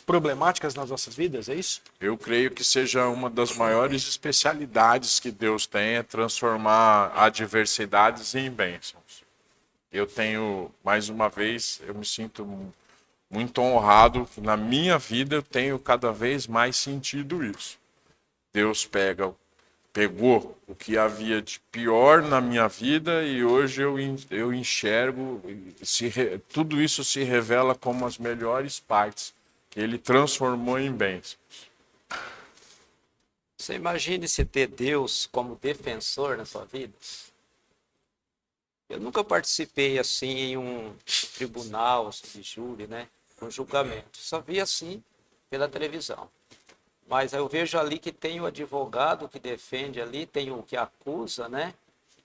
S1: problemáticas nas nossas vidas, é isso?
S2: Eu creio que seja uma das maiores especialidades que Deus tem é transformar adversidades em bênçãos. Eu tenho, mais uma vez, eu me sinto muito honrado que na minha vida eu tenho cada vez mais sentido isso. Deus pegou o que havia de pior na minha vida e hoje eu enxergo, tudo isso se revela como as melhores partes que ele transformou em bênçãos.
S3: Você imagine se ter Deus como defensor na sua vida? Eu nunca participei assim em um tribunal assim, de júri, né? Um julgamento. Só vi assim pela televisão. Mas eu vejo ali que tem o advogado que defende ali, tem o que acusa, né?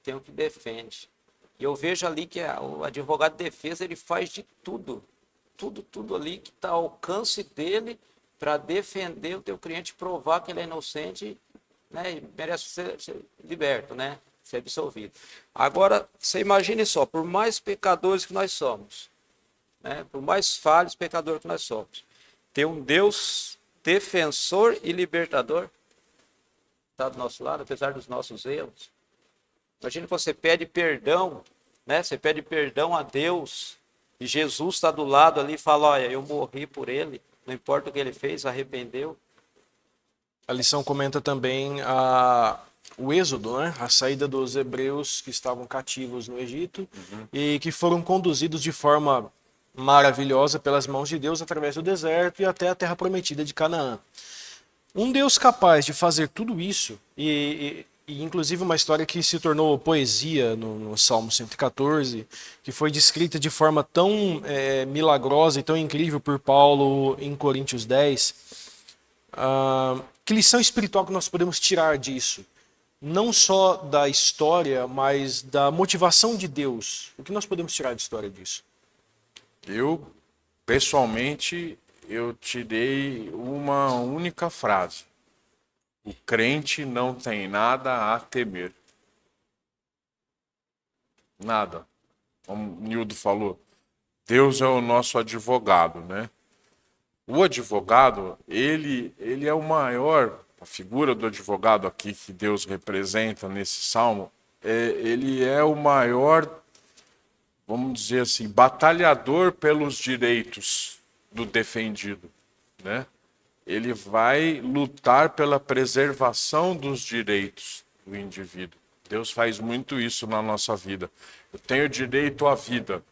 S3: Tem o que defende. E eu vejo ali que o advogado de defesa, ele faz de tudo. Tudo ali que está ao alcance dele para defender o teu cliente, provar que ele é inocente, né? E merece ser liberto, né? Ser absolvido. Agora, você imagine só, por mais pecadores que nós somos, né? Por mais falhos pecadores que nós somos, ter um Deus defensor e libertador está do nosso lado, apesar dos nossos erros. Imagine que você pede perdão, né? Você pede perdão a Deus e Jesus está do lado ali e fala, olha, eu morri por ele, não importa o que ele fez, arrependeu.
S1: A lição comenta também o êxodo, né? A saída dos hebreus que estavam cativos no Egito e que foram conduzidos de forma maravilhosa pelas mãos de Deus através do deserto e até a terra prometida de Canaã. Um Deus capaz de fazer tudo isso, e inclusive uma história que se tornou poesia no Salmo 114, que foi descrita de forma tão milagrosa e tão incrível por Paulo em Coríntios 10. Que lição espiritual que nós podemos tirar disso? Não só da história, mas da motivação de Deus. O que nós podemos tirar da história disso?
S2: Eu, pessoalmente, eu tirei uma única frase. O crente não tem nada a temer. Nada. Como o Nildo falou, Deus é o nosso advogado, né? O advogado, ele é o maior, a figura do advogado aqui que Deus representa nesse salmo, ele é o maior, vamos dizer assim, batalhador pelos direitos do defendido, né? Ele vai lutar pela preservação dos direitos do indivíduo. Deus faz muito isso na nossa vida. Eu tenho direito à vida,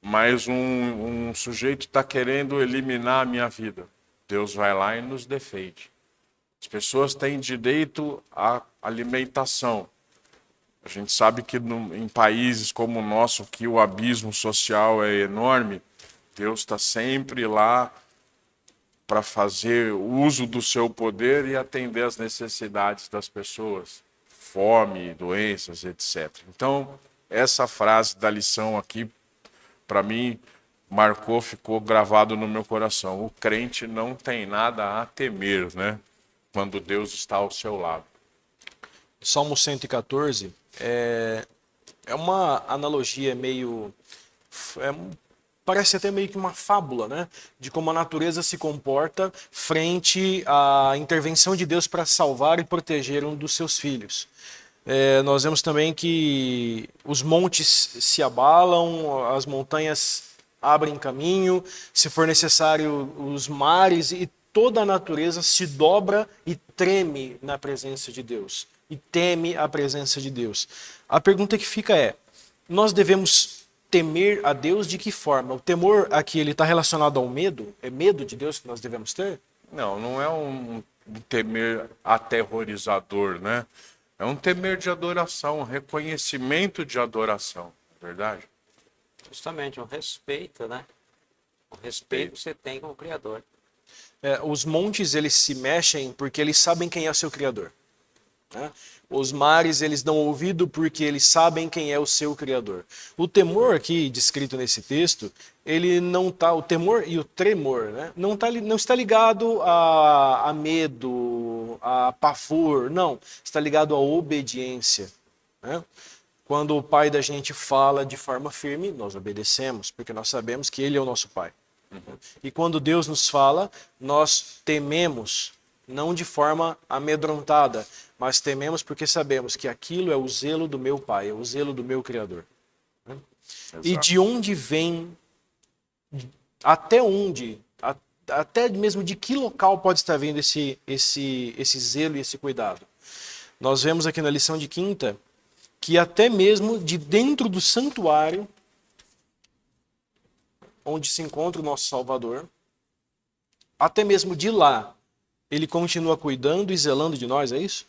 S2: mas um sujeito está querendo eliminar a minha vida. Deus vai lá e nos defende. As pessoas têm direito à alimentação. A gente sabe que em países como o nosso, que o abismo social é enorme, Deus está sempre lá para fazer uso do seu poder e atender às necessidades das pessoas. Fome, doenças, etc. Então, essa frase da lição aqui, para mim, marcou, ficou gravado no meu coração. O crente não tem nada a temer, né? Quando Deus está ao seu lado.
S1: Salmo 114 é uma analogia meio... parece até meio que uma fábula, né? De como a natureza se comporta frente à intervenção de Deus para salvar e proteger um dos seus filhos. Nós vemos também que os montes se abalam, as montanhas abrem caminho, se for necessário os mares, e toda a natureza se dobra e treme na presença de Deus, e teme a presença de Deus. A pergunta que fica é, nós devemos temer a Deus de que forma? O temor aqui ele está relacionado ao medo? É medo de Deus que nós devemos ter?
S2: Não, não é um temer aterrorizador, né? É um temer de adoração, um reconhecimento de adoração, não é verdade?
S3: Justamente, um respeito, né? O respeito que você tem com o Criador.
S1: Os montes eles se mexem porque eles sabem quem é o seu Criador, né? Os mares eles dão ouvido porque eles sabem quem é o seu Criador. O temor aqui descrito nesse texto, ele não tá, o temor e o tremor, né? Não está ligado a medo, a pavor, não. Está ligado à obediência, né? Quando o pai da gente fala de forma firme, nós obedecemos, porque nós sabemos que ele é o nosso pai. E quando Deus nos fala, nós tememos, não de forma amedrontada, mas tememos porque sabemos que aquilo é o zelo do meu Pai, é o zelo do meu Criador. E de onde vem, até onde, até mesmo de que local pode estar vindo esse zelo e esse cuidado? Nós vemos aqui na lição de quinta que até mesmo de dentro do santuário, onde se encontra o nosso Salvador, até mesmo de lá, ele continua cuidando e zelando de nós, é isso?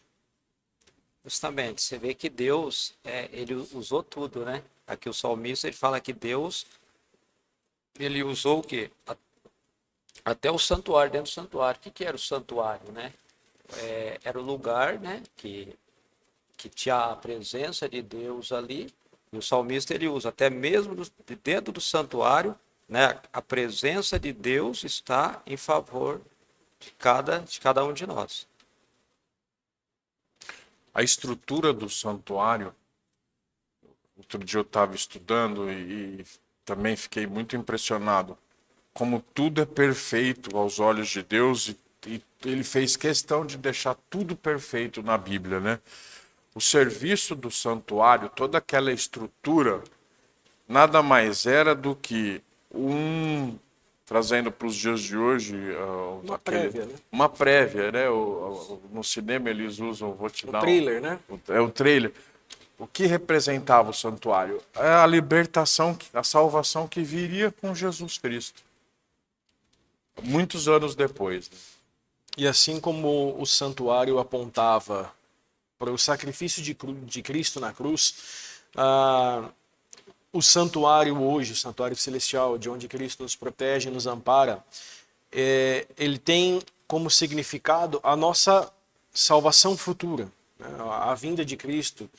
S3: Justamente, você vê que Deus, ele usou tudo, né? Aqui o salmista, ele fala que Deus, ele usou o quê? Até o santuário, dentro do santuário. O que era o santuário, né? Era o lugar, né? Que tinha a presença de Deus ali. E o salmista, ele usa até mesmo dentro do santuário, né? A presença de Deus está em favor de cada um de nós.
S2: A estrutura do santuário, outro dia eu estava estudando e também fiquei muito impressionado como tudo é perfeito aos olhos de Deus e ele fez questão de deixar tudo perfeito na Bíblia, né? O serviço do santuário, toda aquela estrutura, nada mais era do que trazendo para os dias de hoje
S1: Prévia, né?
S2: uma prévia, né? No cinema eles usam, vou te dar
S1: trailer, né?
S2: É o trailer. o que representava o santuário? É a libertação, a salvação que viria com Jesus Cristo. Muitos anos depois. Né?
S1: E assim como o santuário apontava para o sacrifício de Cristo na cruz, o santuário hoje, o santuário celestial, de onde Cristo nos protege e nos ampara, ele tem como significado a nossa salvação futura, né? A vinda de Cristo.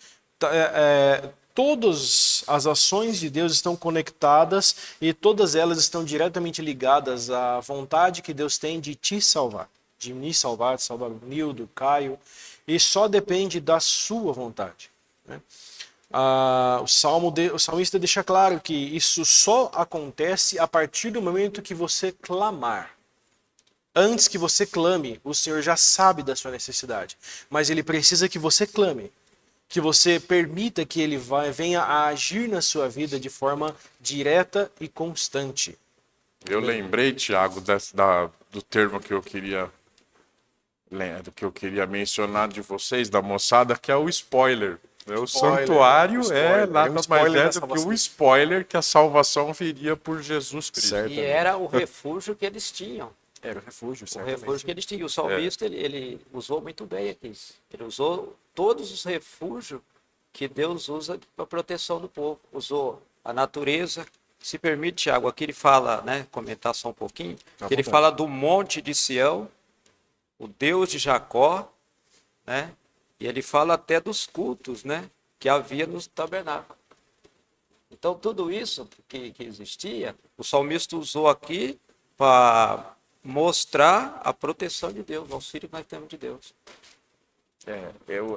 S1: Todas as ações de Deus estão conectadas e todas elas estão diretamente ligadas à vontade que Deus tem de te salvar, de me salvar, de salvar o Nildo, Caio, e só depende da sua vontade, né? O salmista deixa claro que isso só acontece a partir do momento que você clamar. Antes que você clame, o Senhor já sabe da sua necessidade, mas Ele precisa que você clame, que você permita que Ele venha a agir na sua vida de forma direta e constante.
S2: Eu lembrei, Tiago, do termo que eu queria mencionar de vocês, da moçada, que é o spoiler. O santuário nada mais é do que o spoiler que a salvação viria por Jesus Cristo.
S3: E era o refúgio que eles tinham.
S1: Era o refúgio,
S3: O refúgio que eles tinham. O salmista, ele usou muito bem aqui. Ele usou todos os refúgios que Deus usa para proteção do povo. Usou a natureza. Se permite, Tiago, aqui ele fala, né, comentar só um pouquinho, ele fala do monte de Sião, o Deus de Jacó, né? E ele fala até dos cultos, né, que havia no tabernáculo. Então, tudo isso que existia, o salmista usou aqui para mostrar a proteção de Deus, o auxílio que nós temos de Deus.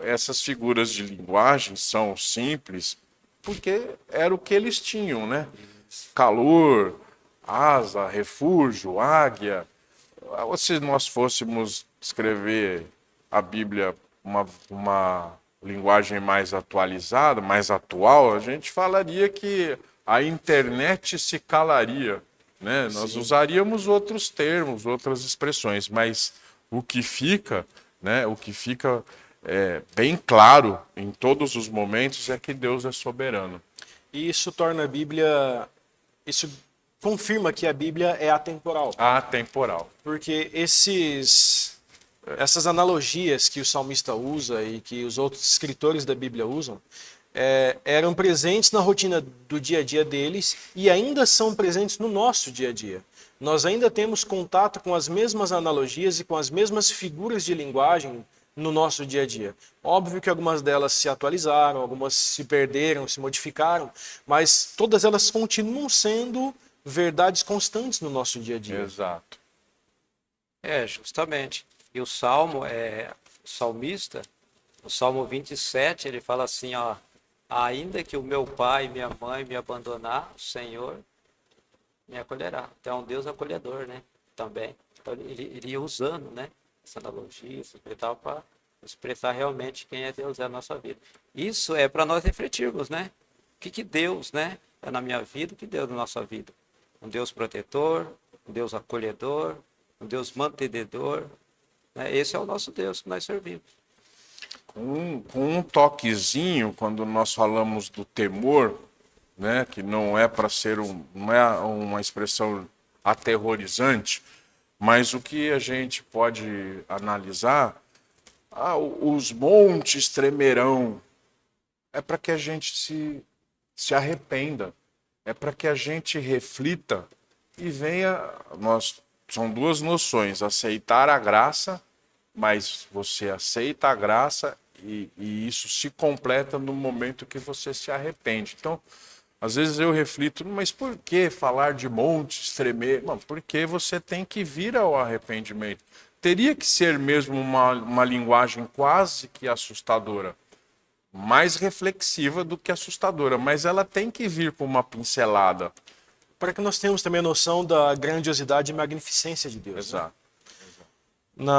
S2: Essas figuras de linguagem são simples porque era o que eles tinham, né? Calor, asa, refúgio, águia. Se nós fôssemos escrever a Bíblia uma linguagem mais atualizada, mais atual, a gente falaria que a internet se calaria, né? Nós usaríamos outros termos, outras expressões, mas o que fica, né? O que fica bem claro em todos os momentos é que Deus é soberano.
S1: E isso torna a Bíblia, isso confirma que a Bíblia é atemporal.
S2: Atemporal.
S1: Porque essas analogias que o salmista usa e que os outros escritores da Bíblia usam, eram presentes na rotina do dia a dia deles e ainda são presentes no nosso dia a dia. Nós ainda temos contato com as mesmas analogias e com as mesmas figuras de linguagem no nosso dia a dia. Óbvio que algumas delas se atualizaram, algumas se perderam, se modificaram, mas todas elas continuam sendo verdades constantes no nosso dia a dia.
S2: Exato.
S3: Justamente. E o Salmo, o salmista, o Salmo 27, ele fala assim, ó, ainda que o meu pai e minha mãe me abandonar, o Senhor me acolherá. Então é um Deus acolhedor, né? Também. Então ele ia usando, né? Essa analogia, para expressar realmente quem é Deus na nossa vida. Isso é para nós refletirmos, né? O que Deus, né? É na minha vida, o que Deus é na nossa vida? Um Deus protetor, um Deus acolhedor, um Deus mantenedor. Né? Esse é o nosso Deus que nós servimos.
S2: Com um toquezinho, quando nós falamos do temor, né? Que não é para ser não é uma expressão aterrorizante, mas o que a gente pode analisar, os montes tremerão, é para que a gente se arrependa, é para que a gente reflita e venha, são duas noções, aceitar a graça, mas você aceita a graça e isso se completa no momento que você se arrepende. Então, às vezes eu reflito, mas por que falar de montes, tremer? Porque você tem que vir ao arrependimento. Teria que ser mesmo uma linguagem quase que assustadora, mais reflexiva do que assustadora, mas ela tem que vir com uma pincelada.
S1: Para que nós tenhamos também a noção da grandiosidade e magnificência de Deus.
S2: Exato.
S1: Né?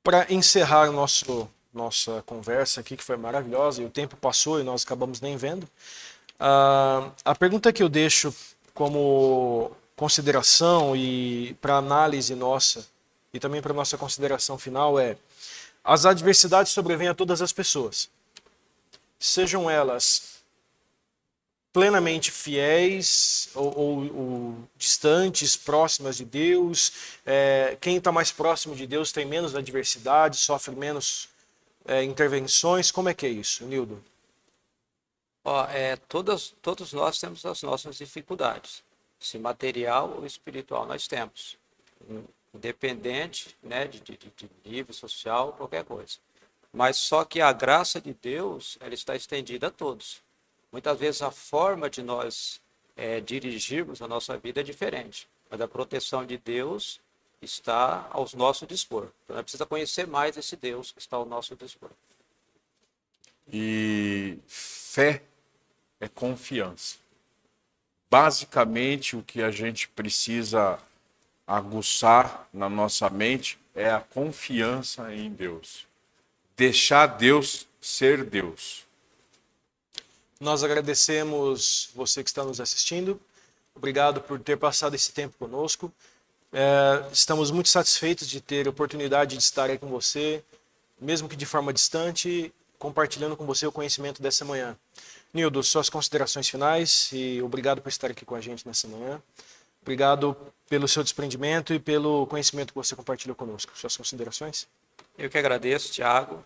S1: Para encerrar nossa conversa aqui, que foi maravilhosa, e o tempo passou e nós acabamos nem vendo, a pergunta que eu deixo como consideração e para análise nossa, e também para nossa consideração final as adversidades sobrevêm a todas as pessoas. sejam elas plenamente fiéis ou distantes, próximas de Deus. Quem está mais próximo de Deus tem menos adversidade, sofre menos intervenções. Como é que é isso, Nildo?
S3: Ó, todos nós temos as nossas dificuldades, se material ou espiritual nós temos, independente, né, de nível social, qualquer coisa. Mas só que a graça de Deus, ela está estendida a todos. Muitas vezes a forma de nós dirigirmos a nossa vida é diferente, mas a proteção de Deus está ao nosso dispor. Então, nós precisamos conhecer mais esse Deus que está ao nosso dispor.
S2: E fé é confiança. Basicamente, o que a gente precisa aguçar na nossa mente é a confiança em Deus. Deixar Deus ser Deus.
S1: Nós agradecemos você que está nos assistindo. Obrigado por ter passado esse tempo conosco. Estamos muito satisfeitos de ter a oportunidade de estar aí com você, mesmo que de forma distante, compartilhando com você o conhecimento dessa manhã. Nildo, suas considerações finais e obrigado por estar aqui com a gente nessa manhã. Obrigado pelo seu desprendimento e pelo conhecimento que você compartilhou conosco. Suas considerações?
S3: Eu que agradeço, Tiago.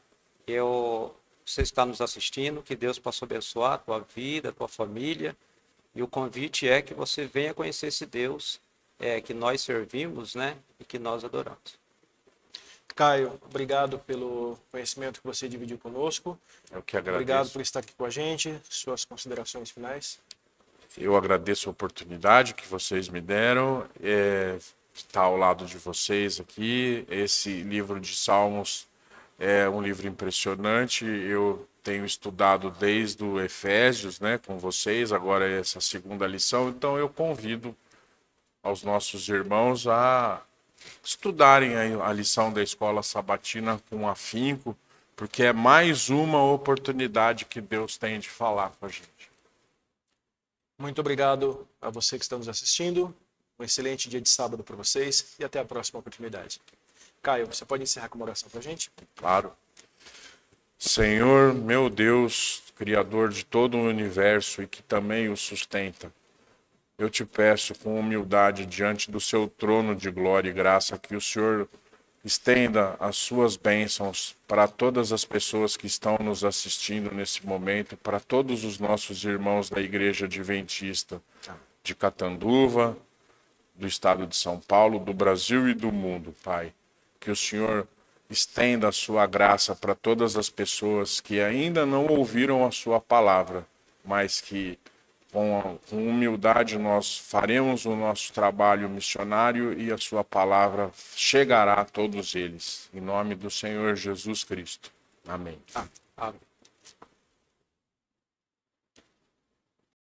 S3: Você está nos assistindo, que Deus possa abençoar a tua vida, a tua família. E o convite é que você venha conhecer esse Deus que nós servimos, né, e que nós adoramos.
S1: Caio, obrigado pelo conhecimento que você dividiu conosco.
S2: Eu que agradeço.
S1: Obrigado por estar aqui com a gente. Suas considerações finais?
S2: Eu agradeço a oportunidade que vocês me deram, estar ao lado de vocês aqui. Esse livro de Salmos é um livro impressionante. Eu tenho estudado desde o Efésios, né, com vocês, agora é essa segunda lição. Então eu convido aos nossos irmãos a estudarem a lição da escola sabatina com afinco, porque é mais uma oportunidade que Deus tem de falar com a gente.
S1: Muito obrigado a você que está nos assistindo. Um excelente dia de sábado para vocês e até a próxima oportunidade. Caio, você pode encerrar com uma oração para a gente?
S2: Claro. Senhor, meu Deus, Criador de todo o universo e que também o sustenta, eu te peço com humildade diante do seu trono de glória e graça que o Senhor estenda as suas bênçãos para todas as pessoas que estão nos assistindo nesse momento, para todos os nossos irmãos da Igreja Adventista de Catanduva, do estado de São Paulo, do Brasil e do mundo, Pai. Que o Senhor estenda a sua graça para todas as pessoas que ainda não ouviram a sua palavra, mas que com humildade nós faremos o nosso trabalho missionário e a sua palavra chegará a todos eles. Em nome do Senhor Jesus Cristo. Amém.
S3: Amém.